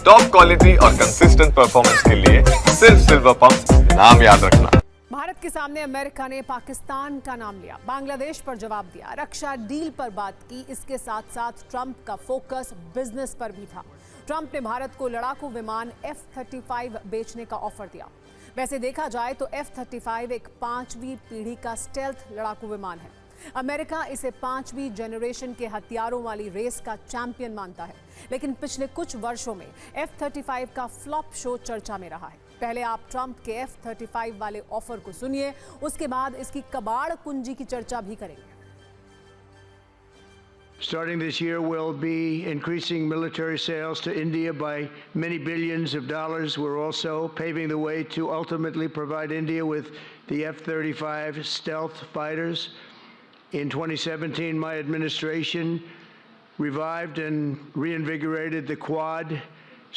Top quality और consistent performance के लिए सिर्फ सिल्वर पंप नाम याद रखना। भारत के सामने अमेरिका ने पाकिस्तान का नाम लिया, बांग्लादेश पर जवाब दिया, रक्षा डील पर बात की। इसके साथ साथ ट्रंप का फोकस बिजनेस पर भी था। ट्रंप ने भारत को लड़ाकू विमान F-35 बेचने का ऑफर दिया। वैसे देखा जाए तो F-35 एक 5वीं पीढ़ी का स्टेल्थ लड़ाकू विमान है। अमेरिका इसे 5वीं जनरेशन के हथियारों वाली रेस का चैंपियन मानता है, लेकिन पिछले कुछ वर्षों में F-35 का फ्लॉप शो चर्चा में रहा है। पहले आप ट्रंप के F-35 वाले ऑफर को सुनिए, उसके बाद इसकी कबाड़ कुंजी की चर्चा भी करेंगे। Starting this year, we'll be increasing military sales to India by many billions of dollars. We're also paving the way to ultimately provide India with the F-35 stealth fighters. In 2017, my administration revived and reinvigorated the Quad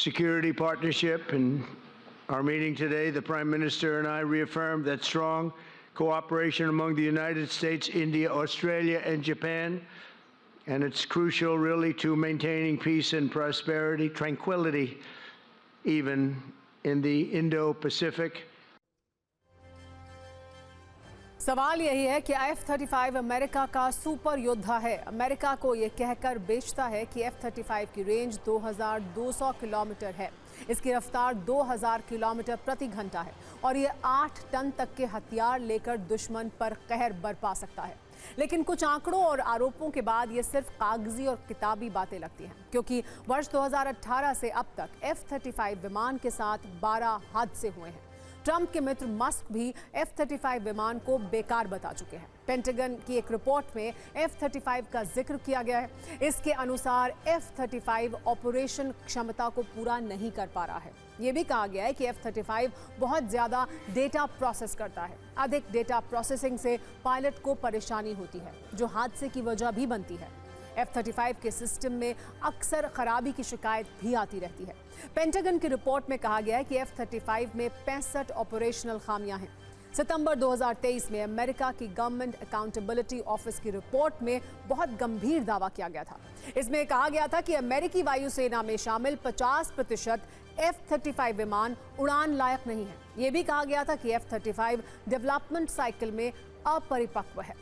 security partnership. In our meeting today, the Prime Minister and I reaffirmed that strong cooperation among the United States, India, Australia, and Japan. And it's crucial, really, to maintaining peace and prosperity, tranquility, even in the Indo-Pacific. सवाल यही है कि F-35 America का super योद्धा है। America को यह कहकर बेचता है कि F-35 की रेंज 2200 किलोमीटर है। इसकी रफ्तार 2000 किलोमीटर प्रति घंटा है और ये 8 टन तक के हथियार लेकर दुश्मन पर कहर बरपा सकता है। लेकिन कुछ आंकड़ों और आरोपों के बाद ये सिर्फ कागजी और किताबी बातें लगती हैं, क्योंकि वर्ष 2018 से अब तक F-35 विमान के साथ 12 हादसे हुए हैं। ट्रंप के मित्र मस्क भी F-35 विमान को बेकार बता चुके हैं। पेंटागन की एक रिपोर्ट में F-35 का जिक्र किया गया है। इसके अनुसार F-35 ऑपरेशन क्षमता को पूरा नहीं कर पा रहा है। ये भी कहा गया है कि F-35 बहुत ज़्यादा डेटा प्रोसेस करता है। अधिक डेटा प्रोसेसिंग से पायलट को परेशानी होती है, जो हादसे की वजह भी बनती है। F-35 के सिस्टम में अक्सर खराबी की शिकायत भी आती रहती है। पेंटागन की रिपोर्ट में कहा गया है कि F-35 में 65 ऑपरेशनल खामियां हैं। सितंबर 2023 में अमेरिका की गवर्नमेंट अकाउंटेबिलिटी ऑफिस की रिपोर्ट में बहुत गंभीर दावा किया गया था। इसमें कहा गया था कि अमेरिकी वायुसेना में शामिल 50% F-35 विमान उड़ान लायक नहीं है। यह भी कहा गया था कि F-35 डेवलपमेंट साइकिल में अपरिपक्व है।